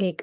1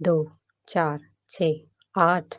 2, 4, 6, 8।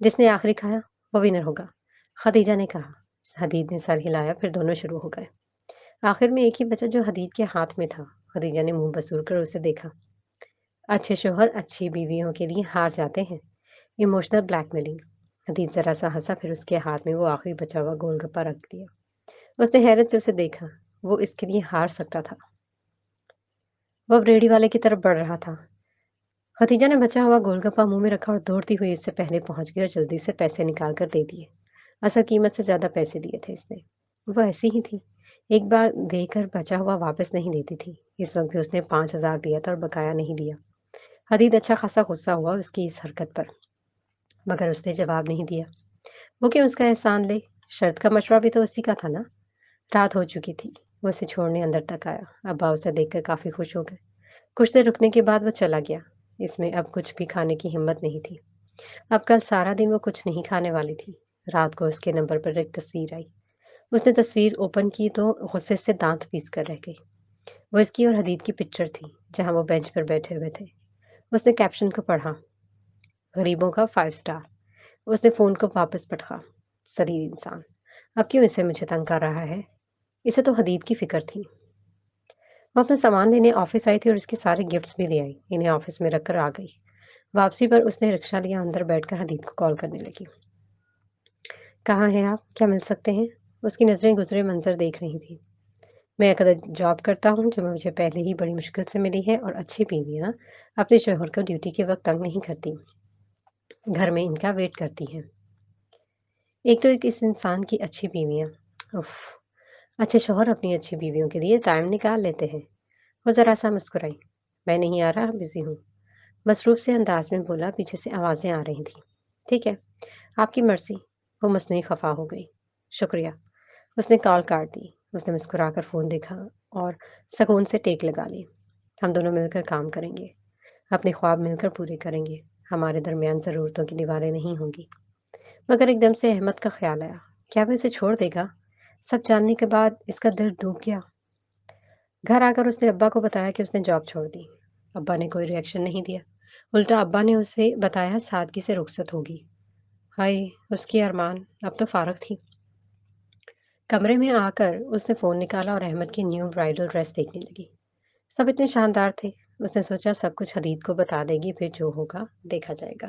جس نے آخری کھایا وہ ونر ہوگا، خدیجہ نے کہا۔ حدید نے سر ہلایا، پھر دونوں شروع ہو گئے۔ آخر میں ایک ہی بچا جو حدید کے ہاتھ میں تھا۔ خدیجہ نے منہ بسور کر اسے دیکھا۔ اچھے شوہر اچھی بیویوں کے لیے ہار جاتے ہیں۔ Emotional black mailing. حدید ذرا سا ہنسا، پھر اس کے ہاتھ میں وہ آخری بچا ہوا گول گپا رکھ دیا۔ اس نے حیرت سے اسے دیکھا، وہ اس کے لیے ہار سکتا تھا۔ وہ اب ریڑھی والے کی طرف بڑھ رہا تھا۔ خدیجہ نے بچا ہوا گول گپا منہ میں رکھا اور دوڑتی ہوئی اس سے پہلے پہنچ گئی اور جلدی سے پیسے نکال کر دے دیے۔ اصل قیمت سے زیادہ پیسے دیے تھے اس نے۔ وہ ایسی ہی تھی، ایک بار دے کر بچا ہوا واپس نہیں دیتی تھی۔ اس وقت بھی اس نے 5,000 دیا تھا اور بقایا نہیں دیا۔ حدید اچھا خاصا غصہ ہوا اس کی اس حرکت پر، مگر اس نے جواب نہیں دیا۔ وہ کیوں اس کا احسان لے؟ شرط کا مشورہ بھی تو اسی کا تھا نا۔ رات ہو چکی تھی۔ وہ اسے چھوڑنے اندر تک آیا۔ ابا اسے دیکھ کر کافی خوش ہو گئے۔ کچھ دیر رکنے کے بعد وہ چلا گیا۔ اس میں اب کچھ بھی کھانے کی ہمت نہیں تھی۔ اب کل سارا دن وہ کچھ نہیں کھانے والی تھی۔ رات کو اس کے نمبر پر ایک تصویر آئی۔ اس نے تصویر اوپن کی تو غصے سے دانت پیس کر رہ گئی۔ وہ اس کی اور حدید کی پکچر تھی جہاں وہ بینچ پر بیٹھے ہوئے تھے۔ اس نے کیپشن کو پڑھا، غریبوں کا 5 اسٹار۔ اس نے فون کو واپس پٹکا۔ سریر انسان، اب کیوں اسے مجھے تنگ کر رہا ہے؟ اسے تو حدید کی فکر تھی۔ وہ اپنا سامان لینے آفس آئی تھی اور اس کے سارے گفٹس بھی لے آئی۔ انہیں آفس میں رکھ کر آ گئی۔ واپسی پر اس نے رکشہ لیا، اندر بیٹھ کر حدید کو کال کرنے لگی۔ کہاں ہیں آپ؟ کیا مل سکتے ہیں؟ اس کی نظریں گزرے منظر دیکھ رہی تھی۔ میں ایک جاب کرتا ہوں جو مجھے پہلے ہی بڑی مشکل سے ملی ہے، اور اچھی بیویاں اپنے شوہر کو ڈیوٹی کے وقت تنگ نہیں کرتی، گھر میں ان کا ویٹ کرتی ہیں۔ ایک تو ایک اس انسان کی اچھی بیویاں، اف، اچھے شوہر اپنی اچھی بیویوں کے لیے ٹائم نکال لیتے ہیں۔ وہ ذرا سا مسکرائی۔ میں نہیں آ رہا، بزی ہوں، مصروف سے انداز میں بولا۔ پیچھے سے آوازیں آ رہی تھیں۔ ٹھیک ہے، آپ کی مرضی۔ وہ مصنوعی خفا ہو گئی۔ شکریہ۔ اس نے کال کاٹ دی۔ اس نے مسکرا کر فون دیکھا اور سکون سے ٹیک لگا لی۔ ہم دونوں مل کر کام کریں گے، اپنے خواب مل کر پورے کریں گے۔ ہمارے درمیان ضرورتوں کی دیواریں نہیں ہوں گی۔ مگر ایک دم سے احمد کا خیال آیا، کیا وہ اسے چھوڑ دے گا؟ سب جاننے کے بعد اس کا دل ڈوب گیا۔ گھر آ کر اس نے ابا کو بتایا کہ اس نے جاب چھوڑ دی۔ ابا نے کوئی ری ایکشن نہیں دیا، الٹا ابا نے اسے بتایا سادگی سے رخصت ہوگی۔ ہائے، اس کی ارمان اب تو فارغ تھی۔ کمرے میں آ کر اس نے فون نکالا اور احمد کی نیو برائڈل ڈریس دیکھنے لگی۔ سب اتنے شاندار تھے۔ اس نے سوچا سب کچھ حدید کو بتا دے گی، پھر جو ہوگا دیکھا جائے گا۔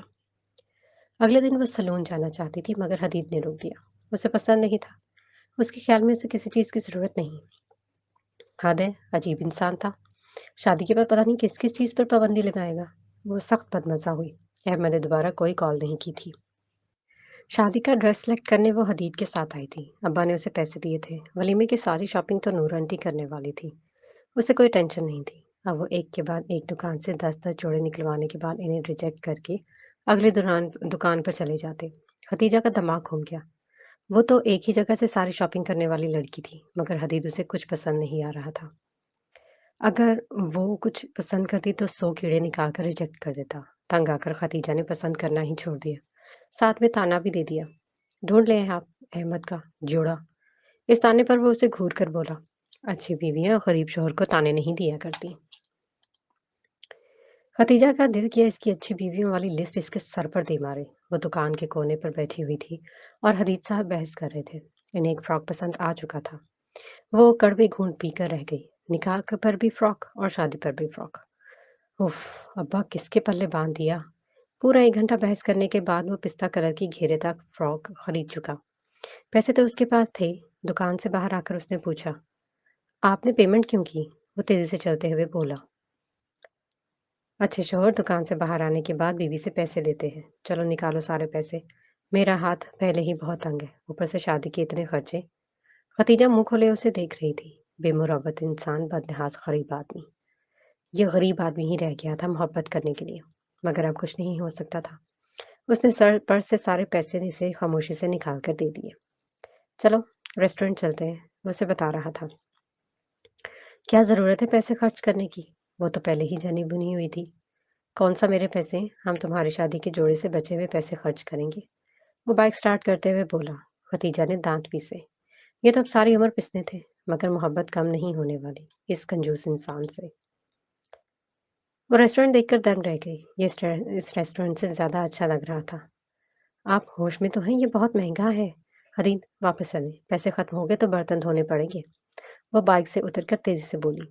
اگلے دن وہ سلون جانا چاہتی تھی، مگر حدید نے روک دیا۔ اسے پسند نہیں تھا۔ اس کے خیال میں اسے کسی چیز کی ضرورت نہیں۔ حد ہے، عجیب انسان تھا۔ شادی کے بعد پتہ نہیں کس کس چیز پر پابندی لگائے گا۔ وہ سخت بدمزہ ہوئی۔ احمد نے دوبارہ کوئی کال نہیں کی تھی۔ شادی کا ڈریس سلیکٹ کرنے وہ حدید کے ساتھ آئی تھی۔ ابا نے اسے پیسے دیے تھے۔ ولیمے کی ساری شاپنگ تو نور آنٹی کرنے والی تھی۔ اسے کوئی ٹینشن نہیں تھی۔ اب وہ ایک کے بعد ایک دکان سے 10 جوڑے نکلوانے کے بعد انہیں ریجیکٹ کر کے اگلی دکان پر چلے جاتے۔ خدیجہ کا دماغ گھوم گیا۔ وہ تو ایک ہی جگہ سے ساری شاپنگ کرنے والی لڑکی تھی، مگر حدید اسے کچھ پسند نہیں آ رہا تھا۔ اگر وہ کچھ پسند کرتی تو 100 کیڑے نکال کر ریجیکٹ کر دیتا۔ تنگ آ کر خدیجہ نے پسند کرنا ہی چھوڑ دیا، ساتھ میں تانا بھی دے دیا۔ ڈھونڈ لیں آپ احمد کا جوڑا۔ اس تانے پر وہ اسے گھور کر بولا، اچھی بیویاں غریب شوہر کو تانے نہیں دیا کرتی۔ خدیجہ کا دل کیا اس کی اچھی بیویوں والی لسٹ اس کے سر پر دے مارے۔ وہ دکان کے کونے پر بیٹھی ہوئی تھی اور حدید صاحب بحث کر رہے تھے۔ انہیں ایک فراک پسند آ چکا تھا۔ وہ کڑوے گھونٹ پی کر رہ گئی۔ نکاح پر بھی فراک اور شادی پر بھی فراک۔ اف، ابا کس کے پلے باندھ دیا۔ پورا 1 گھنٹہ بحث کرنے کے بعد وہ پستہ کلر کی گھیرے دار فراک خرید چکا۔ پیسے تو اس کے پاس تھے۔ دکان سے باہر آ کر اس نے پوچھا، آپ نے پیمنٹ کیوں کی؟ وہ تیزی سے چلتے ہوئے بولا، اچھے شوہر دکان سے باہر آنے کے بعد بیوی سے پیسے لیتے ہیں۔ چلو نکالو سارے پیسے، میرا ہاتھ پہلے ہی بہت تنگ ہے، اوپر سے شادی کے اتنے خرچے۔ ختیجہ منہ کھولے اسے دیکھ رہی تھی۔ بے مربت انسان، بدنہاد غریب آدمی۔ یہ غریب آدمی ہی رہ گیا تھا محبت کرنے کے لیے، مگر اب کچھ نہیں ہو سکتا تھا۔ اس نے سر پر سے سارے پیسے اسے خاموشی سے نکال کر دے دیے۔ چلو ریسٹورنٹ چلتے ہیں، وہ اسے بتا رہا تھا۔ کیا ضرورت ہے پیسے خرچ کرنے کی؟ وہ تو پہلے ہی جنی بنی ہوئی تھی۔ کون سا میرے پیسے؟ ہم تمہاری شادی کے جوڑے سے بچے ہوئے پیسے خرچ کریں گے۔ وہ بائک سٹارٹ کرتے ہوئے بولا۔ ختیجہ نے دانت پیسے۔ یہ تو اب ساری عمر پسنے تھے، مگر محبت کم نہیں ہونے والی اس کنجوس انسان سے۔ وہ ریسٹورنٹ دیکھ کر دنگ رہ گئی۔ یہ اس ریسٹورنٹ سے زیادہ اچھا لگ رہا تھا۔ آپ ہوش میں تو ہیں؟ یہ بہت مہنگا ہے۔ حدید واپس چلیں، پیسے ختم ہو گئے تو برتن دھونے پڑیں گے۔ وہ بائک سے اتر کر تیزی سے بولی۔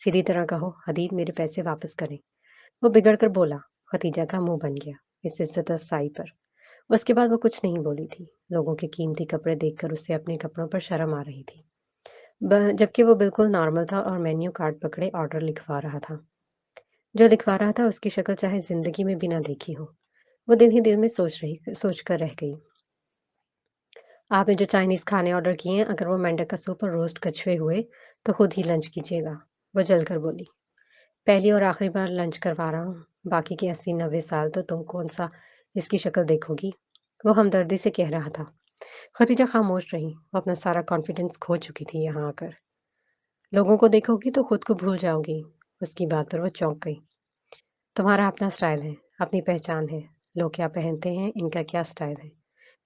سیدھی طرح کہو حدید، میرے پیسے واپس کریں۔ وہ بگڑ کر بولا۔ ختیجہ کا منہ بن گیا اس عزت افزائی پر۔ اس کے بعد وہ کچھ نہیں بولی تھی۔ لوگوں کے قیمتی کپڑے دیکھ کر اسے اپنے کپڑوں پر شرم آ رہی تھی، جبکہ وہ بالکل نارمل تھا اور مینیو کارڈ پکڑے آرڈر لکھوا رہا تھا۔ جو لکھوا رہا تھا اس کی شکل چاہے زندگی میں بھی نہ دیکھی ہو۔ وہ دل ہی دل میں سوچ کر رہ گئی۔ آپ نے جو چائنیز کھانے آرڈر کیے ہیں، اگر وہ مینڈک کا سوپ اور روسٹ کچھوے ہوئے تو خود ہی لنچ کیجیے گا۔ وہ جل کر بولی۔ پہلی اور آخری بار لنچ کروا رہا ہوں، باقی کے 80-90 سال تو تم کون سا اس کی شکل دیکھو گی؟ وہ ہمدردی سے کہہ رہا تھا۔ ختیجہ خاموش رہی۔ وہ اپنا سارا کانفیڈنس کھو چکی تھی یہاں آ کر۔ لوگوں کو دیکھو گی تو خود کو بھول جاؤ گی۔ اس کی بات پر وہ چونک گئی۔ تمہارا اپنا سٹائل ہے، اپنی پہچان ہے۔ لوگ کیا پہنتے ہیں، ان کا کیا سٹائل ہے،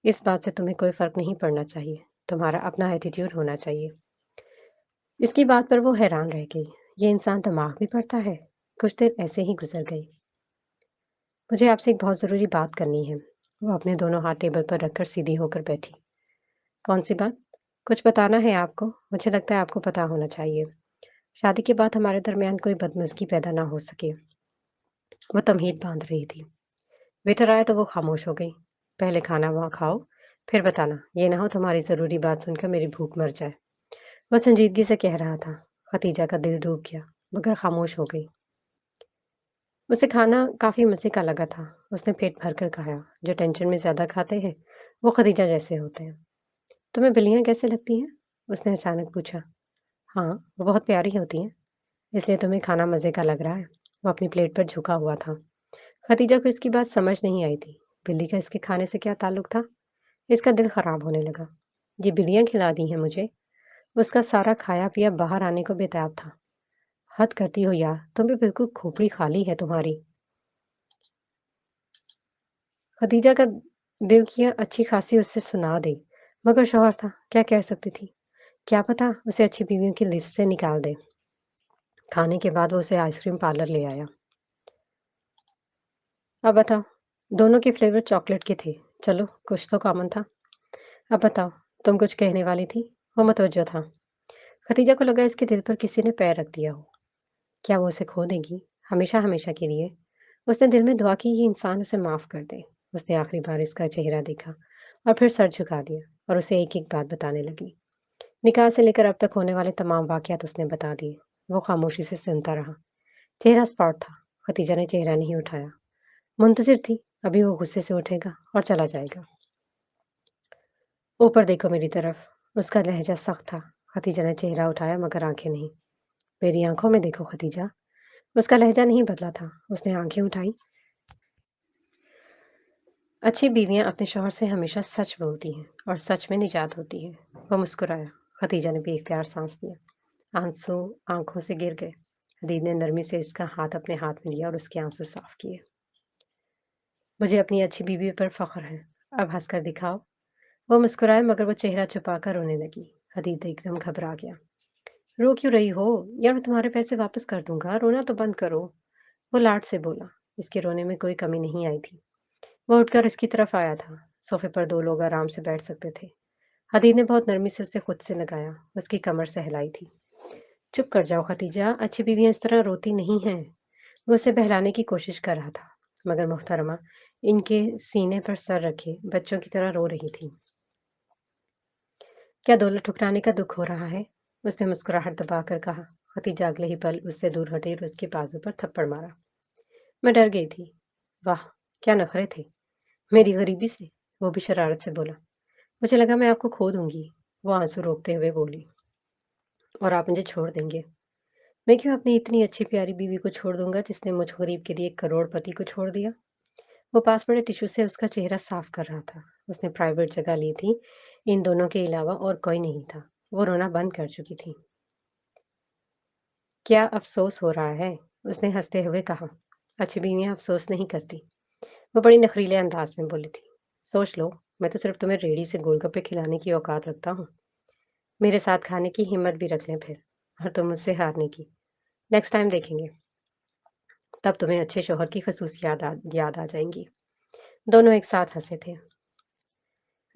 اس بات سے تمہیں کوئی فرق نہیں پڑنا چاہیے۔ تمہارا اپنا ایٹیٹیوڈ ہونا چاہیے۔ اس کی بات پر وہ حیران رہ گئی۔ یہ انسان دماغ بھی پڑتا ہے۔ کچھ دیر ایسے ہی گزر گئی۔ مجھے آپ سے ایک بہت ضروری بات کرنی ہے۔ وہ اپنے دونوں ہاتھ ٹیبل پر رکھ کر سیدھی ہو کر بیٹھی۔ کون سی بات؟ کچھ بتانا ہے آپ کو؟ مجھے لگتا ہے آپ کو پتا ہونا چاہیے۔ شادی کے بعد ہمارے درمیان کوئی بدمزگی پیدا نہ ہو سکے۔ وہ تمہید باندھ رہی تھی۔ ویٹر آیا تو وہ خاموش ہو گئی۔ پہلے کھانا وہاں کھاؤ، پھر بتانا۔ یہ نہ ہو تمہاری ضروری بات سن کر میری بھوک مر جائے۔ وہ سنجیدگی سے کہہ رہا تھا۔ ختیجہ کا دل ڈوب گیا، مگر خاموش ہو گئی۔ اسے کھانا کافی مزے کا لگا تھا۔ اس نے پیٹ بھر کر کھایا۔ جو ٹینشن میں زیادہ کھاتے ہیں وہ ختیجہ جیسے ہوتے ہیں۔ تمہیں بلیاں کیسے لگتی ہیں؟ اس نے اچانک پوچھا۔ ہاں، وہ بہت پیاری ہوتی ہیں۔ اس لیے تمہیں کھانا مزے کا لگ رہا ہے؟ وہ اپنی پلیٹ پر جھکا ہوا تھا۔ ختیجہ کو اس کی بات سمجھ نہیں آئی تھی۔ بلی کا اس کے کھانے سے کیا تعلق تھا؟ اس کا دل خراب ہونے لگا۔ یہ بلیاں کھلا دی ہیں مجھے؟ اس کا سارا کھایا پیا باہر آنے کو بےتاب تھا۔ حد کرتی ہو یار، تم بھی بالکل کھوپڑی خالی ہے تمہاری۔ خدیجہ کا دل کیا اچھی خاصی اس سے سنا دے، مگر شوہر تھا، کیا کہہ سکتی تھی؟ کیا پتا اسے اچھی بیویوں کی لسٹ سے نکال دے۔ کھانے کے بعد وہ اسے آئس کریم پارلر لے آیا۔ اب بتاؤ۔ دونوں کے فلیور چاکلیٹ کے تھے۔ چلو کچھ تو کامن تھا۔ اب بتاؤ، تم کچھ کہنے والی تھی؟ وہ متوجہ تھا۔ ختیجہ کو لگا اس کے دل پر کسی نے پیر رکھ دیا ہو۔ کیا وہ اسے کھو دے گی؟ ہمیشہ ہمیشہ کے لیے؟ اس نے دل میں دعا کی یہ انسان اسے معاف کر دے۔ اس نے آخری بار اس کا چہرہ دیکھا اور پھر سر جھکا دیا اور اسے ایک ایک بات بتانے لگی۔ نکاح سے لے کر اب تک ہونے والے تمام واقعات اس نے بتا دیے۔ وہ خاموشی سے سنتا رہا۔ چہرہ اسپاٹ تھا۔ ختیجہ نے چہرہ نہیں اٹھایا۔ منتظر تھی، ابھی وہ غصے سے اٹھے گا اور چلا جائے گا۔ اوپر دیکھو میری طرف۔ اس کا لہجہ سخت تھا۔ ختیجہ نے چہرہ اٹھایا مگر آنکھیں نہیں۔ میری آنکھوں میں دیکھو ختیجہ۔ اس کا لہجہ نہیں بدلا تھا۔ اس نے آنکھیں اٹھائی۔ اچھی بیویاں اپنے شوہر سے ہمیشہ سچ بولتی ہیں اور سچ میں نجات ہوتی ہے۔ وہ مسکرایا۔ ختیجہ نے بے اختیار سانس لیا۔ آنسو آنکھوں سے گر گئے۔ حدید نے نرمی سے اس کا ہاتھ اپنے ہاتھ میں لیا اور اس کے آنسو صاف کیے۔ مجھے اپنی اچھی بیوی پر فخر ہے۔ اب ہنس کر دکھاؤ۔ وہ مسکرائے مگر وہ چہرہ چھپا کر رونے لگی۔ حدید ایک دم گھبرا گیا۔ رو کیوں رہی ہو؟ یار میں تمہارے پیسے واپس کر دوں گا، رونا تو بند کرو۔ وہ لاڈ سے بولا۔ اس کے رونے میں کوئی کمی نہیں آئی تھی۔ وہ اٹھ کر اس کی طرف آیا تھا۔ صوفے پر دو لوگ آرام سے بیٹھ سکتے تھے۔ حدید نے بہت نرمی سے اسے خود سے لگایا، اس کی کمر سہلائی تھی۔ چپ کر جاؤ ختیجہ، اچھی بیویاں اس طرح روتی نہیں ہیں۔ وہ اسے بہلانے کی کوشش کر رہا تھا، مگر محترمہ ان کے سینے پر سر رکھے بچوں کی طرح رو رہی تھی۔ کیا دولت ٹھکرانے کا دکھ ہو رہا ہے؟ اس نے مسکراہٹ دبا کر کہا۔ ختیجہ اگلے ہی پل اس سے دور ہٹی اور اس کے بازو پر تھپڑ مارا۔ میں ڈر گئی تھی۔ واہ کیا نخرے تھے میری غریبی سے، وہ بھی شرارت سے بولا۔ مجھے لگا میں آپ کو کھو دوں گی، وہ آنسو روکتے ہوئے بولی، اور آپ مجھے چھوڑ دیں گے۔ میں کیوں اپنی اتنی اچھی پیاری بیوی کو چھوڑ دوں گا جس نے مجھ غریب کے لیے 1 کروڑ پتی کو چھوڑ دیا؟ وہ پاس پڑے ٹیشو سے اس کا چہرہ صاف کر رہا تھا۔ اس نے پرائیویٹ جگہ لی تھی، ان دونوں کے علاوہ اور کوئی نہیں تھا۔ وہ رونا بند کر چکی تھی۔ کیا افسوس ہو رہا ہے؟ اس نے ہنستے ہوئے کہا۔ اچھی بیویاں افسوس نہیں کرتی۔ وہ بڑی نخریلے انداز میں بولی تھی۔ سوچ لو، میں تو صرف تمہیں ریڑھی سے گول گپے کھلانے کی اوقات رکھتا ہوں۔ میرے ساتھ کھانے کی ہمت بھی رکھ لیں پھر، اور تم مجھ سے ہارنے کی۔ نیکسٹ ٹائم دیکھیں گے، تب تمہیں اچھے شوہر کی خصوصیات یاد آ جائیں گی۔ دونوں ایک ساتھ ہنسے تھے۔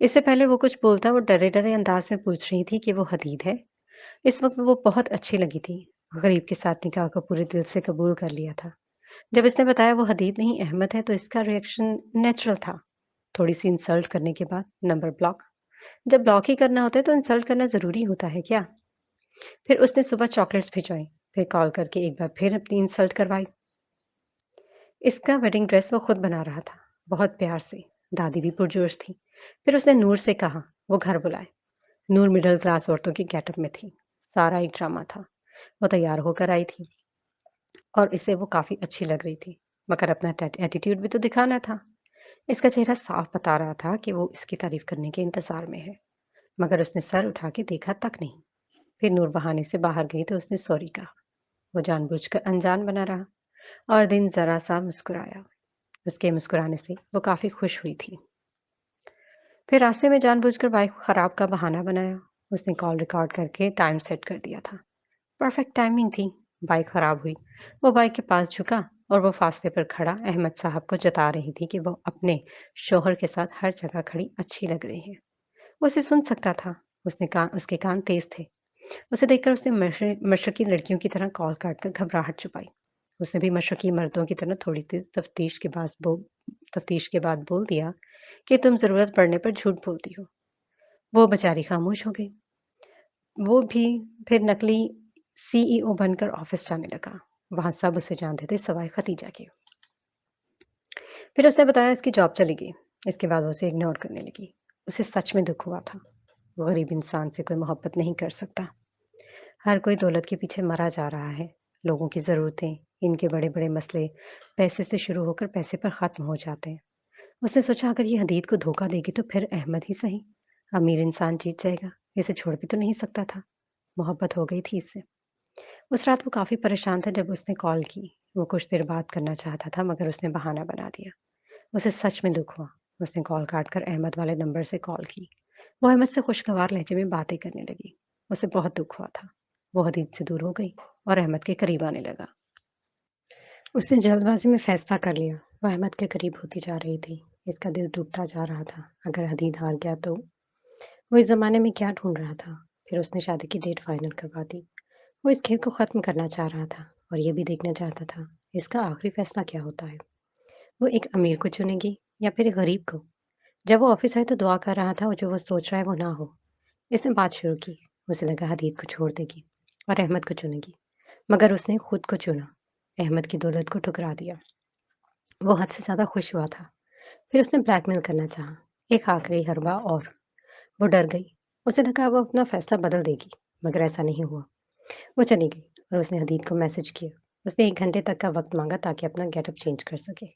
اس سے پہلے وہ کچھ بولتا وہ ڈرے-ڈرے انداز میں پوچھ رہی تھی کہ وہ حدید ہے؟ اس وقت وہ بہت اچھی لگی تھی۔ غریب کے ساتھ نکاح کو پورے دل سے قبول کر لیا تھا۔ جب اس نے بتایا وہ حدید نہیں احمد ہے تو اس کا ریئیکشن نیچرل تھا۔ تھوڑی سی انسلٹ کرنے کے بعد نمبر بلاک۔ جب بلاک ہی کرنا ہوتا ہے تو انسلٹ کرنا ضروری ہوتا ہے کیا؟ پھر اس نے صبح چاکلیٹس بھجوائی، پھر کال کر کے ایک بار پھر اپنی انسلٹ کروائی۔ اس کا ویڈنگ ڈریس وہ خود بنا رہا تھا، بہت پیار سے۔ دادی بھی پرجوش تھی۔ پھر اس نے نور سے کہا وہ گھر بلائے۔ نور مڈل کلاس عورتوں کی گیٹ اپ میں تھی۔ سارا ایک ڈرامہ تھا۔ وہ تیار ہو کر آئی تھی اور اسے وہ کافی اچھی لگ رہی تھی، مگر اپنا ایٹیٹیوڈ بھی تو دکھانا تھا۔ اس کا چہرہ صاف بتا رہا تھا کہ وہ اس کی تعریف کرنے کے انتظار میں ہے، مگر اس نے سر اٹھا کے دیکھا تک نہیں۔ پھر نور بہانے سے باہر گئی تو اس نے سوری کہا۔ وہ جان بوجھ کر انجان بنا رہا اور دن ذرا سا مسکرایا۔ اس کے مسکرانے سے وہ کافی خوش ہوئی تھی۔ پھر راستے میں جان بوجھ کر بائک خراب کا بہانہ بنایا۔ اس نے کال ریکارڈ کر کے ٹائم سیٹ کر دیا تھا۔ پرفیکٹ ٹائمنگ تھی۔ بائک خراب ہوئی۔ وہ بائک کے پاس جھکا اور وہ فاصلے پر کھڑا احمد صاحب کو جتا رہی تھی کہ وہ اپنے شوہر کے ساتھ ہر جگہ کھڑی اچھی لگ رہی ہے۔ وہ اسے سن سکتا تھا۔ اس کے کان تیز تھے۔ اسے دیکھ کر اس نے مشرقی لڑکیوں کی طرح کال کاٹ کر گھبراہٹ چھپائی۔ اس نے بھی مشرقی مردوں کی طرح تھوڑی سی تفتیش کے بعد بول دیا کہ تم ضرورت پڑنے پر جھوٹ بولتی ہو۔ وہ بیچاری خاموش ہو گئی۔ وہ بھی پھر نکلی سی ای او بن کر آفس جانے لگا۔ وہاں سب اسے جانتے تھے سوائے ختیجہ کے۔ پھر اس نے بتایا اس کی جاب چلی گئی۔ اس کے بعد وہ اسے اگنور کرنے لگی۔ اسے سچ میں دکھ ہوا تھا۔ وہ غریب انسان سے کوئی محبت نہیں کر سکتا۔ ہر کوئی دولت کے پیچھے مرا جا رہا ہے۔ لوگوں کی ضرورتیں، ان کے بڑے بڑے مسئلے پیسے سے شروع ہو کر پیسے پر ختم ہو جاتے ہیں۔ اس نے سوچا اگر یہ حدید کو دھوکہ دے گی تو پھر احمد ہی صحیح، امیر انسان جیت جائے گا۔ اسے چھوڑ بھی تو نہیں سکتا تھا۔ محبت ہو گئی تھی اس سے۔ اس رات وہ کافی پریشان تھا جب اس نے کال کی۔ وہ کچھ دیر بات کرنا چاہتا تھا مگر اس نے بہانہ بنا دیا۔ اسے سچ میں دکھ ہوا۔ اس نے کال کاٹ کر احمد والے نمبر سے کال کی۔ وہ احمد سے خوشگوار لہجے میں باتیں کرنے لگی۔ اسے بہت دکھ ہوا تھا۔ وہ حدید سے دور ہو گئی اور احمد کے قریب آنے لگا۔ اس نے جلد بازی میں فیصلہ کر لیا۔ وہ احمد کے قریب ہوتی جا رہی تھی۔ اس کا دل ڈوبتا جا رہا تھا۔ اگر حدید ہار گیا تو وہ اس زمانے میں کیا ڈھونڈ رہا تھا؟ پھر اس نے شادی کی ڈیٹ فائنل کروا دی۔ وہ اس کھیل کو ختم کرنا چاہ رہا تھا اور یہ بھی دیکھنا چاہتا تھا اس کا آخری فیصلہ کیا ہوتا ہے۔ وہ ایک امیر کو چنے گی یا پھر ایک غریب کو؟ جب وہ آفس آئے تو دعا کر رہا تھا اور جو وہ سوچ رہا ہے وہ نہ ہو۔ اس نے بات شروع کی۔ اسے لگا حدید کو چھوڑ دے گی اور احمد کو چنے گی، مگر اس نے خود کو چنا۔ احمد کی دولت کو ٹھکرا دیا۔ وہ حد سے زیادہ خوش ہوا تھا۔ پھر اس نے بلیک میل کرنا چاہا، ایک آخری حربہ اور۔ وہ ڈر گئی۔ اسے لگا وہ اپنا فیصلہ بدل دے گی، مگر ایسا نہیں ہوا۔ وہ چلی گئی اور اس نے حدید کو میسج کیا۔ اس نے 1 گھنٹے تک کا وقت مانگا تاکہ اپنا گیٹ اپ چینج کر سکے۔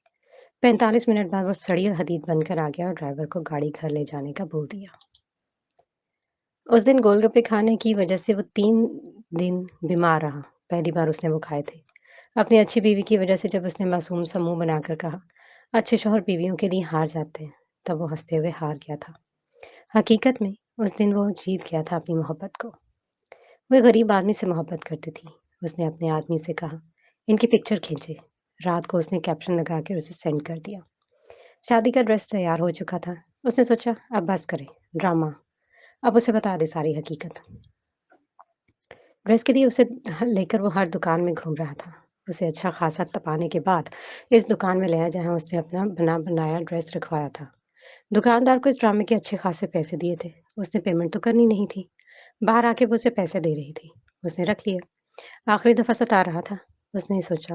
45 منٹ بعد وہ سڑیل حدید بن کر آ گیا اور ڈرائیور کو گاڑی گھر لے جانے کا بول دیا۔ اس دن گول گپے کھانے کی وجہ سے وہ 3 دن بیمار رہا۔ پہلی بار اس نے وہ کھائے تھے۔ اپنی اچھی بیوی کی وجہ سے جب اس نے معصوم سا منہ بنا کر کہا اچھے شوہر بیویوں کے لیے ہار جاتے ہیں، تب وہ ہنستے ہوئے ہار گیا تھا۔ حقیقت میں اس دن وہ جیت گیا تھا اپنی محبت کو۔ وہ ایک غریب آدمی سے محبت کرتی تھی۔ اس نے اپنے آدمی سے کہا ان کی پکچر کھینچے۔ رات کو اس نے کیپشن لگا کے اسے سینڈ کر دیا۔ شادی کا ڈریس تیار ہو چکا تھا۔ اس نے سوچا اب بس کرے ڈرامہ، اب اسے بتا دے ساری حقیقت۔ ڈریس کے لیے اسے لے کر وہ ہر دکان میں گھوم رہا تھا۔ اسے اچھا خاصا تپانے کے بعد اس دکان میں لیا جہاں اس نے اپنا بنا بنایا ڈریس رکھوایا تھا۔ دکاندار کو اس ڈرامے کے اچھے خاصے پیسے دیے تھے۔ اس نے پیمنٹ تو کرنی نہیں تھی۔ باہر آ کے وہ اسے پیسے دے رہی تھی۔ اس نے رکھ لیا۔ آخری دفعہ ستا رہا تھا۔ اس نے سوچا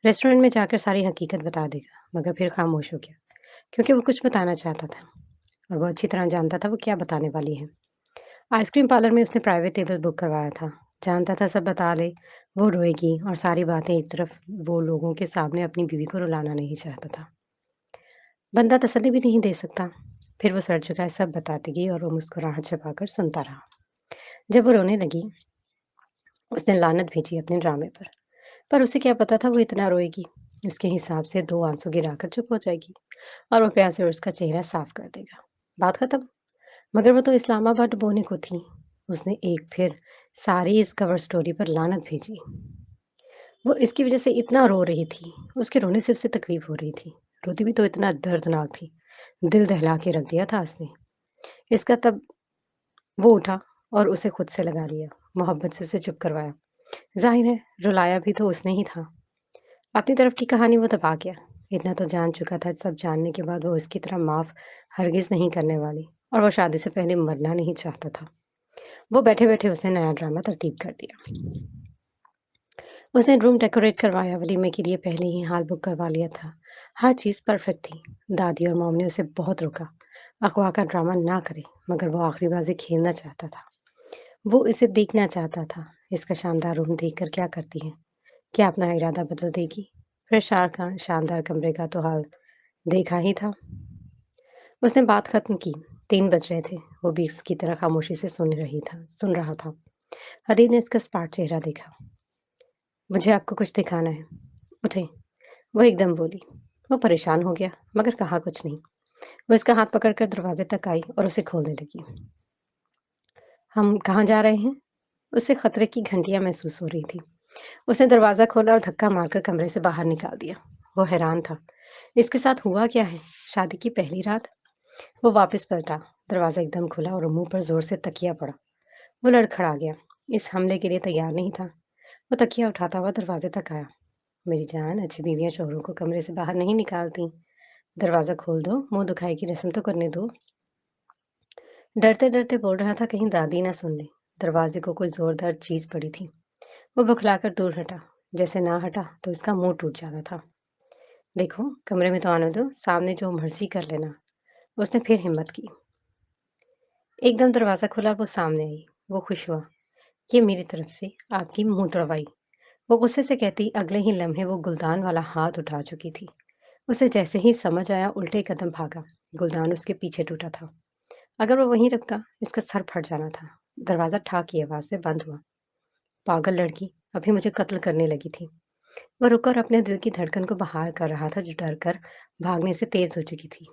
ریسٹورینٹ میں جا کر ساری حقیقت بتا دے گا، مگر پھر خاموش ہو گیا کیونکہ وہ کچھ بتانا چاہتا تھا اور وہ اچھی طرح جانتا تھا وہ کیا بتانے والی ہے۔ آئس کریم پارلر میں اس نے پرائیویٹ ٹیبل بک کروایا تھا۔ جانتا تھا سب بتا لے وہ روئے گی اور ساری باتیں ایک طرف۔ وہ لوگوں کے سامنے اپنی بیوی کو رلانا نہیں چاہتا تھا۔ بندہ تسلی بھی نہیں دے سکتا۔ پھر وہ سر جھکائے سب بتاتی گئی اور وہ مسکراہٹ چھپا کر سنتا رہا۔ جب وہ رونے لگی اس نے لعنت بھیجی اپنے ڈرامے پر اسے کیا پتا تھا وہ اتنا روئے گی۔ اس کے حساب سے 2 آنسو گرا کر چپ ہو جائے گی اور وہ پیار سے اس کا چہرہ صاف کر دے گا۔ بات ختم۔ مگر وہ تو اسلام آباد بونے کو تھی۔ اس نے ایک پھر ساری اس کور سٹوری پر لعنت بھیجی۔ وہ اس کی وجہ سے اتنا رو رہی تھی۔ اس کے رونے سے اسے تکلیف ہو رہی تھی۔ روتی بھی تو اتنا دردناک تھی۔ دل دہلا کے رکھ دیا تھا اس نے۔ اس کا تب وہ اٹھا اور اسے خود سے لگا لیا، محبت سے اسے چپ کروایا۔ ظاہر ہے رلایا بھی تو اس نے ہی تھا۔ اپنی طرف کی کہانی وہ دبا گیا۔ اتنا تو جان چکا تھا، سب جاننے کے بعد وہ اس کی طرح معاف ہرگز نہیں کرنے والی، اور وہ شادی سے پہلے مرنا نہیں چاہتا تھا۔ وہ بیٹھے بیٹھے اس نے نیا ڈرامہ ترتیب کر دیا۔ اس نے روم ڈیکوریٹ کروایا، ولیمے کے لیے پہلے ہی ہال بک کروا لیا تھا۔ ہر چیز پرفیکٹ تھی۔ دادی اور موم نے اسے بہت روکا، اغوا کا ڈرامہ نہ کرے، مگر وہ آخری بازی کھیلنا چاہتا تھا۔ وہ اسے دیکھنا چاہتا تھا۔ اس کا شاندار روم دیکھ کر کیا کرتی ہے؟ کیا اپنا ارادہ بدل دے گی؟ پھر شاندار کمرے کا تو حال دیکھا ہی تھا۔ اس نے بات ختم کی۔ 3 بج رہے تھے۔ وہ بھی اس کی طرح خاموشی سے سن رہا تھا۔ حدید نے اس کا اسپاٹ چہرہ دیکھا۔ مجھے آپ کو کچھ دکھانا ہے۔ اٹھے، وہ ایک دم بولی۔ وہ پریشان ہو گیا، مگر کہا کچھ نہیں۔ وہ اس کا ہاتھ پکڑ کر دروازے تک آئی اور اسے کھولنے لگی۔ ہم کہاں جا رہے ہیں؟ اسے خطرے کی گھنٹیاں محسوس ہو رہی تھی۔ اس نے دروازہ کھولا اور دھکا مار کر کمرے سے باہر نکال دیا۔ وہ حیران تھا۔ اس کے ساتھ ہوا کیا ہے؟ شادی کی پہلی رات؟ وہ واپس پلٹا۔ دروازہ ایک دم کھلا اور منہ پر زور سے تکیا پڑا۔ وہ لڑکھڑا گیا۔ اس حملے کے لیے تیار نہیں تھا۔ وہ تکیا اٹھاتا ہوا دروازے تک آیا۔ میری جان، اچھی بیویاں شوہروں کو کمرے سے باہر نہیں نکالتی۔ دروازہ کھول دو، منہ دکھائی کی رسم تو کرنے دو۔ ڈرتے ڈرتے بول رہا تھا کہیں دادی نہ سن لے۔ دروازے کو کوئی زوردار چیز پڑی تھی۔ وہ بکھلا کر دور ہٹا۔ جیسے نہ ہٹا تو اس کا منہ ٹوٹ جانا تھا۔ دیکھو، کمرے میں تو آنے دو، سامنے جو مرضی کر لینا۔ اس نے پھر ہمت کی۔ ایک دم دروازہ کھلا اور وہ سامنے آئی۔ وہ خوش ہوا۔ یہ میری طرف سے آپ کی منہ توڑوائی۔ وہ غصے سے کہتی اگلے ہی لمحے وہ گلدان والا ہاتھ اٹھا چکی تھی۔ اسے جیسے ہی سمجھ آیا الٹے قدم بھاگا۔ گلدان اس کے پیچھے ٹوٹا تھا۔ اگر وہ وہیں رکھتا اس کا سر پھٹ جانا تھا۔ دروازہ ٹھاک کی آواز سے بند ہوا۔ پاگل لڑکی، ابھی مجھے قتل کرنے لگی تھی۔ وہ رک کر اپنے دل کی دھڑکن کو بحال کر رہا تھا جو ڈر کر بھاگنے سے تیز ہو چکی تھی۔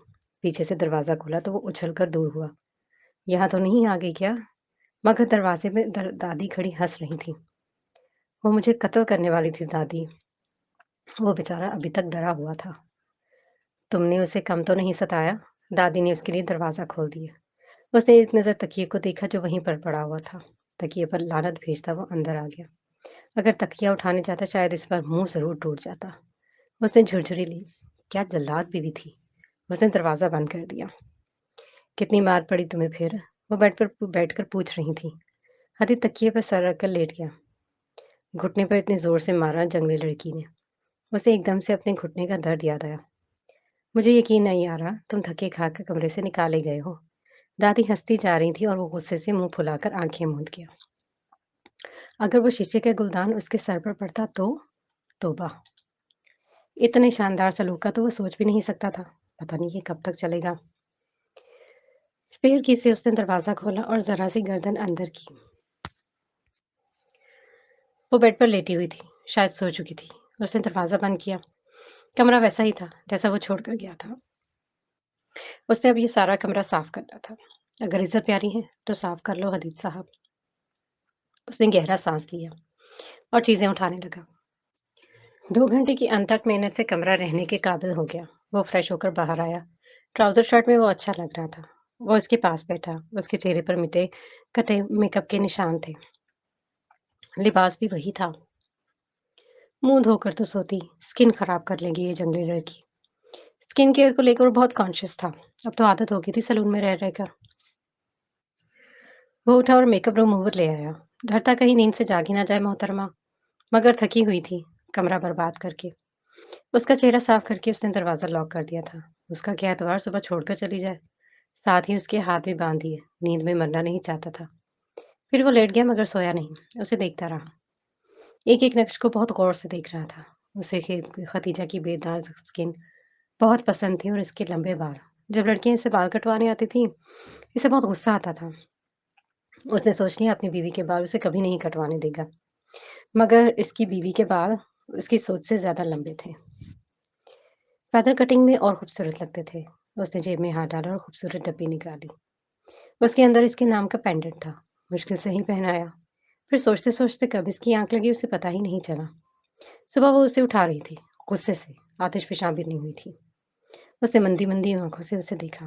پیچھے سے دروازہ کھلا تو وہ اچھل کر دور ہوا۔ یہاں تو نہیں آ گئی کیا؟ مگر دروازے میں دادی کھڑی ہنس رہی تھی۔ وہ مجھے قتل کرنے والی تھی دادی۔ وہ بیچارہ ابھی تک ڈرا ہوا تھا۔ تم نے اسے کم تو نہیں ستایا؟ دادی نے اس کے لیے دروازہ کھول دیا۔ اس نے ایک نظر تکیے کو دیکھا جو وہیں پر پڑا ہوا تھا۔ تکیے پر لعنت بھیجتا وہ اندر آ گیا۔ اگر تکیا اٹھانے جاتا شاید اس پر منہ ضرور ٹوٹ جاتا۔ اس نے جھرجھری لی۔ کیا جلاد بیوی تھی۔ اس نے دروازہ بند کر دیا۔ کتنی مار پڑی تمہیں پھر؟ وہ بیٹھ کر پوچھ رہی تھی۔ حدید تکیے پر سر رکھ کر لیٹ گیا۔ گھٹنے پر اتنے زور سے مارا جنگلی لڑکی نے۔ اسے ایک دم سے اپنے گھٹنے کا درد یاد آیا۔ مجھے یقین نہیں آ رہا تم تھکے کھا کر کمرے سے نکالے گئے ہو۔ دادی ہنستی جا رہی تھی اور وہ غصے سے منہ پھلا کر آنکھیں موند گیا۔ اگر وہ شیشے کا گلدان اس کے سر پر پڑتا تو؟ توبہ! اتنے شاندار سلوک کا تو وہ سوچ بھی نہیں سکتا تھا۔ پتہ نہیں یہ کب تک چلے گا۔ اسپیئر کی سے اس نے دروازہ کھولا اور ذرا سی گردن اندر کی۔ وہ بیڈ پر لیٹی ہوئی تھی، شاید سو چکی تھی۔ اس نے دروازہ بند کیا۔ کمرہ ویسا ہی تھا جیسا وہ چھوڑ کر گیا تھا۔ اس نے اب یہ سارا کمرہ صاف کرنا تھا۔ اگر عزت پیاری ہے تو صاف کر لو حدید صاحب۔ اس نے گہرا سانس لیا اور چیزیں اٹھانے لگا۔ 2 گھنٹے کی انتھک محنت سے کمرہ رہنے کے قابل ہو گیا۔ وہ فریش ہو کر باہر آیا۔ ٹراؤزر شرٹ میں وہ اچھا لگ رہا تھا۔ وہ اس کے پاس بیٹھا۔ اس کے چہرے پر مٹے کٹے میک اپ کے نشان تھے۔ لباس بھی وہی تھا۔ منہ دھو کر تو سوتی، سکن خراب کر لیں گی یہ جنگلی لڑکی۔ سکن کیئر کو لے کر وہ بہت کانشیس تھا۔ اب تو عادت ہو گئی تھی سلون میں رہ کر۔ وہ اٹھا اور میک اپ ریموور لے آیا۔ ڈرتا کہیں نیند سے جاگی نہ جائے محترمہ، مگر تھکی ہوئی تھی کمرہ برباد کر کے۔ اس کا چہرہ صاف کر کے اس نے دروازہ لاک کر دیا تھا۔ اس کا کیا اعتبار صبح چھوڑ کر چلی جائے۔ ساتھ ہی اس کے ہاتھ بھی باندھ دیے۔ نیند میں مرنا نہیں چاہتا تھا۔ پھر وہ لیٹ گیا مگر سویا نہیں، اسے دیکھتا رہا۔ ایک ایک نقش کو بہت غور سے دیکھ رہا تھا۔ اسے ختیجہ کی بے داغ سکن بہت پسند تھی اور اس کے لمبے بال۔ جب لڑکیاں اسے بال کٹوانے آتی تھیں اسے بہت غصہ آتا تھا۔ اس نے سوچ لیا اپنی بیوی کے بال اسے کبھی نہیں کٹوانے دے گا، مگر اس کی بیوی کے بال اس کی سوچ سے زیادہ لمبے تھے۔ فیدر کٹنگ میں اور خوبصورت لگتے تھے۔ اس نے جیب میں ہاتھ ڈالا اور خوبصورت ڈبی نکالی۔ اس کے اندر اس کے نام کا پینڈنٹ تھا۔ مشکل سے ہی پہنایا۔ پھر سوچتے سوچتے کب اس کی آنکھ لگی اسے پتہ ہی نہیں چلا۔ صبح وہ اسے اٹھا رہی تھی، غصے سے آتش فشاں بھی نہیں ہوئی تھی۔ اس نے مندی مندی آنکھوں سے اسے دیکھا۔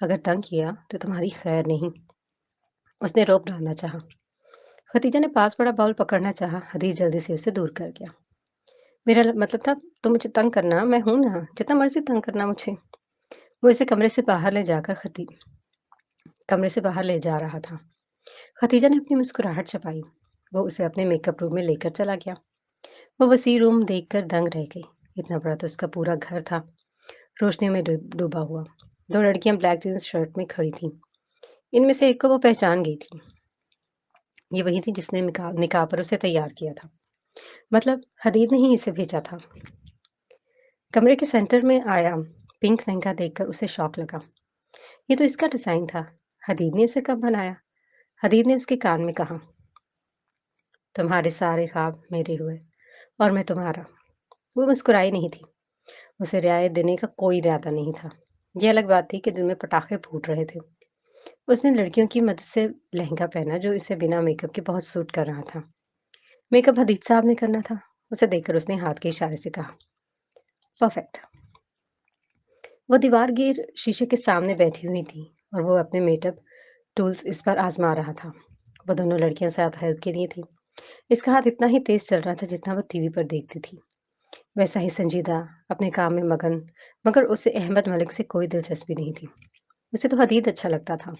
اگر تنگ کیا تو تمہاری خیر نہیں۔ اس نے روک ڈالنا چاہا۔ ختیجہ نے پاس پڑا باؤل پکڑنا چاہا، حدیث جلدی سے اسے دور کر گیا۔ میرا مطلب تھا تم مجھے تنگ کرنا، میں ہوں نا، جتنا مرضی تنگ کرنا مجھے۔ وہ اسے کمرے سے باہر لے جا رہا تھا۔ ختیجہ نے اپنی مسکراہٹ چھپائی۔ وہ اسے اپنے میک اپ روم میں لے کر چلا گیا۔ وہ وسیع روم دیکھ کر دنگ رہ گئی۔ اتنا بڑا تو اس کا پورا گھر تھا، روشنی میں ڈوبا ہوا۔ دو لڑکیاں بلیک جینس شرٹ میں کھڑی تھیں۔ ان میں سے ایک کو وہ پہچان گئی تھی۔ یہ وہی تھی جس نے نکاح پر اسے تیار کیا تھا، مطلب حدید نے ہی اسے بھیجا تھا۔ کمرے کے سینٹر میں آیا پنک لہنگا دیکھ کر اسے شوق لگا۔ یہ تو اس کا ڈیزائن تھا، حدید نے اسے کب بنایا؟ حدید نے اس کے کان میں کہا۔ تمہارے سارے خواب میرے ہوئے اور میں تمہارا۔ وہ مسکرائی نہیں تھی۔ اسے رعایت دینے کا کوئی ارادہ نہیں تھا۔ یہ الگ بات تھی کہ دل میں پٹاخے پھوٹ رہے تھے۔ اس نے لڑکیوں کی مدد سے لہنگا پہنا جو اسے بنا میک اپ کے بہت سوٹ کر رہا تھا۔ میک اپ حدید صاحب نے کرنا تھا۔ اسے دیکھ کر اس نے ہاتھ کے اشارے سے کہا، پرفیکٹ۔ وہ دیوار گیر شیشے کے سامنے بیٹھی ہوئی تھی اور وہ اپنے میک اپ ٹولز اس پر آزما رہا تھا۔ وہ دونوں لڑکیاں ساتھ ہیلپ کے لیے تھی۔ اس کا ہاتھ اتنا ہی تیز چل رہا تھا جتنا وہ ٹی وی پر دیکھتی تھی، ویسا ہی سنجیدہ، اپنے کام میں مگن، مگر اسے احمد ملک سے کوئی دلچسپی نہیں تھی۔ اسے تو حدید اچھا لگتا تھا۔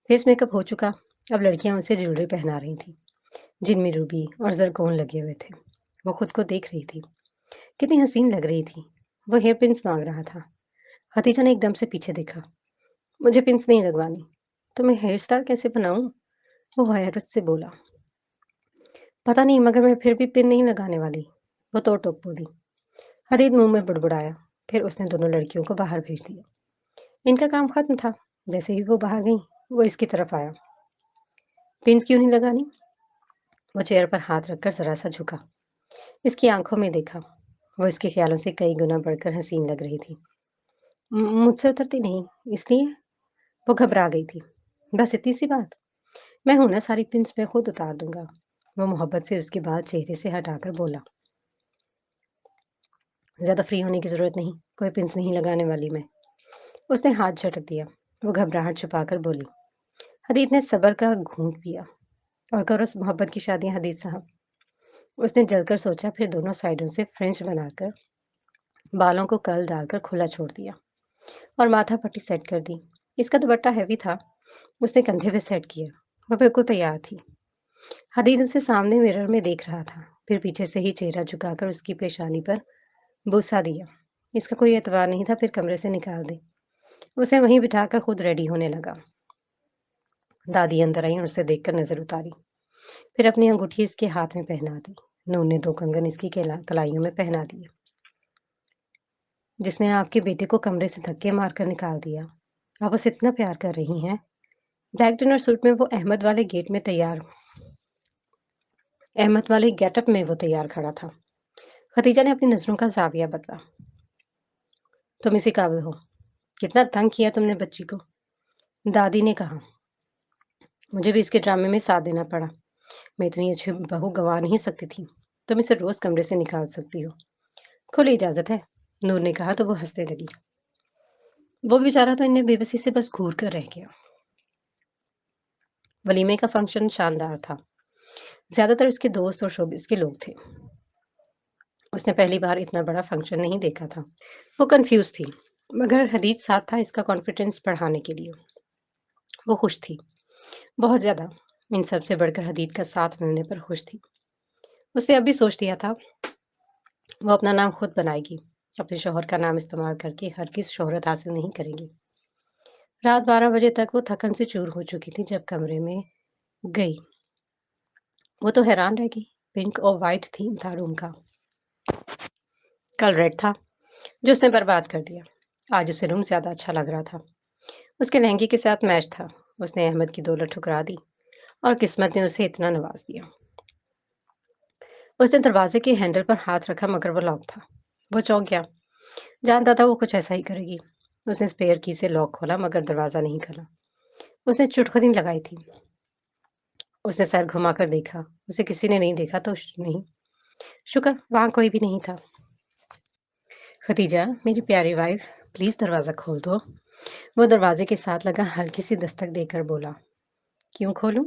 فیس میک اپ ہو چکا، اب لڑکیاں اسے جیولری پہنا رہی تھیں جن میں روبی اور زرکون لگے ہوئے تھے۔ وہ خود کو دیکھ رہی تھی، کتنی حسین لگ رہی تھی۔ وہ ہیئر پنس مانگ رہا تھا۔ ختیجہ نے ایک دم سے پیچھے دیکھا۔ مجھے پنس نہیں لگوانی۔ تو میں ہیئر اسٹائل کیسے بناؤں؟ وہ حیرت سے بولا۔ پتہ نہیں، مگر میں پھر بھی پن نہیں لگانے والی، وہ تو ٹوک بولی۔ حدید منہ میں بڑبڑایا، پھر اس نے دونوں لڑکیوں کو باہر بھیج دیا۔ ان کا کام ختم تھا۔ جیسے ہی وہ باہر گئیں، وہ اس کی طرف آیا۔ پنس کیوں نہیں لگانی؟ وہ چیئر پر ہاتھ رکھ کر ذرا سا جھکا۔ اس کی آنکھوں میں دیکھا۔ وہ اس کے خیالوں سے کئی گنا بڑھ کر حسین لگ رہی تھی۔ مجھ سے اترتی نہیں، اس لیے وہ گھبرا گئی تھی۔ بس اتنی سی بات؟ میں ہوں نا، ساری پنس میں خود اتار دوں گا۔ وہ محبت سے اس کی بات چہرے سے ہٹا کر بولا۔ زیادہ فری ہونے کی ضرورت نہیں، کوئی پنس نہیں لگانے والی میں۔ اس نے ہاتھ جھٹک دیا۔ وہ گھبراہٹ چھپا کر بولی۔ حدید نے صبر کا گھونٹ پیا۔ اور کرو محبت کی شادیاں حدید صاحب۔ اس نے جل کر سوچا، پھر دونوں سائڈوں سے فرنچ بنا کر بالوں کو کرل ڈال کر کھلا چھوڑ دیا اور ماتھا پٹی سیٹ کر دی۔ اس کا دوپٹہ ہیوی تھا، اس نے کندھے پہ سیٹ کیا۔ وہ بالکل تیار تھی۔ حدید اسے سامنے مرر میں دیکھ رہا تھا، پھر پیچھے سے ہی چہرہ جھکا کر اس کی پیشانی پر بوسہ دیا۔ اس کا کوئی اعتبار نہیں تھا، پھر کمرے سے نکال دے۔ اسے وہیں بٹھا کر خود ریڈی ہونے لگا۔ دادی اندر آئی اور اسے دیکھ کر نظر اتاری، پھر اپنی انگوٹھی اس کے ہاتھ میں پہنا دی۔ نون نے 2 کنگن اس کی کلائیوں میں پہنا دیے۔ جس نے آپ کے بیٹے کو کمرے سے دھکے مار کر نکال دیا، آپ اسے اتنا پیار کر رہی ہیں؟ بلیک ڈنر سوٹ میں وہ احمد والے گیٹ اپ میں وہ تیار کھڑا تھا۔ ختیجہ نے اپنی نظروں کا زاویہ بدلا۔ تم اسی قابل ہو۔ کتنا تنگ کیا تم نے بچی کو، دادی نے کہا۔ مجھے بھی اس کے ڈرامے میں ساتھ دینا پڑا۔ میں اتنی اچھی بہو گنوا نہیں سکتی تھی۔ تم اسے روز کمرے سے نکال سکتی ہو۔ کھلی اجازت ہے، نور نے کہا تو وہ ہنسنے لگی۔ وہ بیچارہ تو انہیں بے بسی سے بس گھور کر رہ گیا۔ ولیمے کا فنکشن شاندار تھا۔ زیادہ تر اس کے دوست اور شوبز کے لوگ تھے۔ اس نے پہلی بار اتنا بڑا فنکشن نہیں دیکھا تھا۔ وہ کنفیوز تھی، مگر حدید ساتھ تھا اس کا کانفیڈنس بڑھانے کے لیے۔ وہ خوش تھی، بہت زیادہ۔ ان سب سے بڑھ کر حدید کا ساتھ ملنے پر خوش تھی۔ اس نے اب بھی سوچ لیا تھا، وہ اپنا نام خود بنائے گی، اپنے شوہر کا نام استعمال کر کے ہرگز شہرت حاصل نہیں کرے گی۔ رات 12 بجے تک وہ تھکن سے چور ہو چکی تھی جب کمرے میں گئی۔ وہ تو حیران رہ گئی، پنک اور وائٹ تھیم تھا روم کا۔ کل ریڈ تھا جو اس نے برباد کر دیا۔ آج اسے روم زیادہ اچھا لگ رہا تھا۔ اس کے لہنگے کے ساتھ میچ تھا۔ اس نے احمد کی دولت ٹھکرا دی اور قسمت نے اسے اتنا نواز دیا۔ اس نے دروازے کے ہینڈل پر ہاتھ رکھا مگر وہ لاک تھا۔ وہ چونک گیا، جانتا تھا وہ کچھ ایسا ہی کرے گی۔ اس نے اسپیئر کی سے لاک کھولا مگر دروازہ نہیں کھلا۔ اس نے چٹکنی لگائی تھی۔ اس نے سر گھما کر دیکھا، اسے کسی نے نہیں دیکھا تو نہیں، شکر وہاں کوئی بھی نہیں تھا۔ ختیجہ، میری پیاری وائف، پلیز دروازہ کھول دو۔ وہ دروازے کے ساتھ لگا ہلکی سی دستک دے کر بولا، کیوں کھولوں؟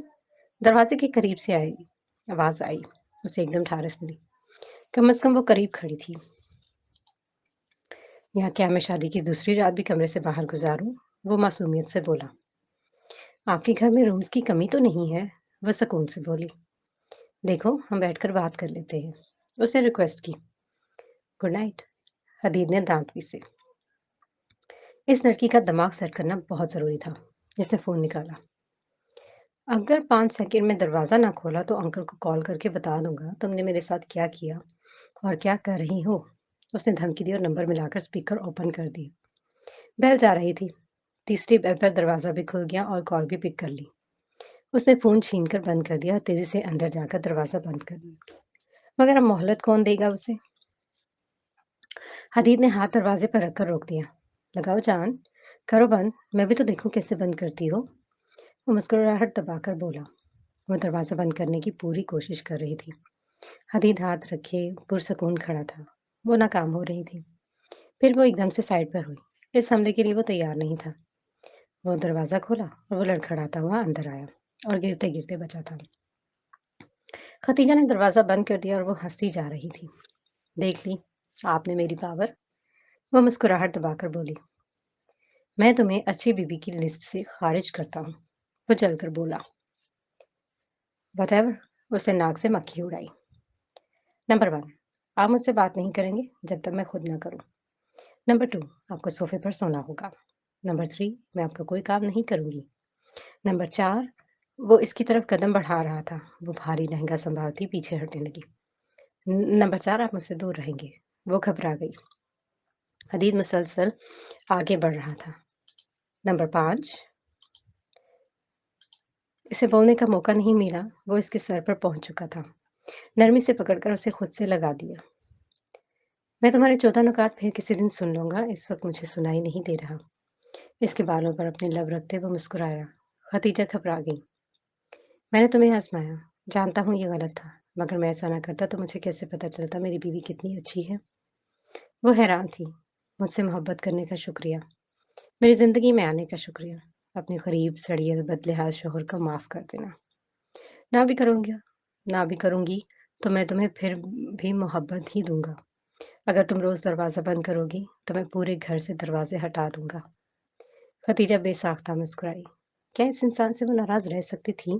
دروازے کے قریب سے آواز آئی۔ اسے ایک دم ٹھارس ملی۔ کم از کم وہ قریب کھڑی تھی۔ یہاں کیا میں شادی کی دوسری رات بھی کمرے سے باہر گزاروں؟ وہ معصومیت سے بولا۔ آپ کے گھر میں رومز کی کمی تو نہیں ہے؟ وہ سکون سے بولی۔ دیکھو ہم بیٹھ کر بات کر لیتے ہیں، اس نے ریکویسٹ کی۔ گڈ نائٹ، حدید نے دانت پیسے۔ اس لڑکی کا دماغ سیٹ کرنا بہت ضروری تھا۔ اس نے فون نکالا۔ اگر 5 سیکنڈ میں دروازہ نہ کھولا تو انکل کو کال کر کے بتا دوں گا تم نے میرے ساتھ کیا کیا اور کیا کر رہی ہو۔ اس نے دھمکی دی اور نمبر ملا کر اسپیکر اوپن کر دی۔ بیل جا رہی تھی۔ تیسری بیل پر دروازہ بھی کھل گیا اور کال بھی پک کر لی۔ اس نے فون چھین کر بند کر دیا اور تیزی سے اندر جا کر دروازہ بند کر دیا۔ مگر اب مہلت کون دے گا اسے؟ حدید نے ہاتھ دروازے پر رکھ کر روک دیا۔ لگاؤ جان، کرو بند، میں بھی تو دیکھوں کیسے بند کرتی ہو۔ وہ مسکراہٹ دبا کر بولا۔ وہ دروازہ بند کرنے کی پوری کوشش کر رہی تھی۔ حدید ہاتھ رکھے پرسکون کھڑا تھا۔ وہ ناکام ہو رہی تھی۔ پھر وہ ایک دم سے سائڈ پر ہوئی۔ اس حملے کے لیے وہ تیار نہیں تھا۔ وہ دروازہ کھولا اور وہ لڑکھڑاتا ہوا اندر آیا اور گرتے گرتے بچا تھا۔ ختیجہ نے دروازہ بند کر دیا اور وہ ہنستی جا رہی تھی۔ دیکھ لی آپ نے میری پاور؟ وہ مسکراہٹ دبا کر بولی۔ میں تمہیں اچھی بیوی کی لسٹ سے خارج کرتا ہوں، وہ چل کر بولا۔ وٹ ایور، اس نے ناک سے مکھی اڑائی۔ نمبر 1، آپ مجھ سے بات نہیں کریں گے جب تک میں خود نہ کروں۔ نمبر 2، آپ کو صوفے پر سونا ہوگا۔ نمبر 3، میں آپ کا کوئی کام نہیں کروں گی۔ نمبر 4، وہ اس کی طرف قدم بڑھا رہا تھا۔ وہ بھاری لہنگا سنبھالتی پیچھے ہٹنے لگی۔ نمبر 4، آپ مجھ سے دور رہیں گے۔ وہ گھبرا گئی۔ حدید مسلسل آگے بڑھ رہا تھا۔ نمبر 5، اسے بولنے کا موقع نہیں ملا، وہ اس کے سر پر پہنچ چکا تھا۔ نرمی سے پکڑ کر اسے خود سے لگا دیا۔ میں تمہارے 14 نکات پھر کسی دن سن لوں گا، اس وقت مجھے سنائی نہیں دے رہا۔ اس کے بالوں پر اپنے لب رکھتے وہ مسکرایا۔ ختیجہ گھبرا گئی۔ میں نے تمہیں آزمایا، جانتا ہوں یہ غلط تھا، مگر میں ایسا نہ کرتا تو مجھے کیسے پتا چلتا میری بیوی کتنی اچھی ہے۔ وہ حیران تھی۔ مجھ سے محبت کرنے کا شکریہ، میری زندگی میں آنے کا شکریہ، اپنے قریب سڑیل بدلحاظ شوہر کو معاف کر دینا۔ نہ بھی کروں گی نہ بھی کروں گی تو میں تمہیں پھر بھی محبت ہی دوں گا۔ اگر تم روز دروازہ بند کرو گی تو میں پورے گھر سے دروازے ہٹا دوں گا۔ ختیجہ بے ساختہ مسکرائی۔ کیا اس انسان سے وہ ناراض رہ سکتی تھی؟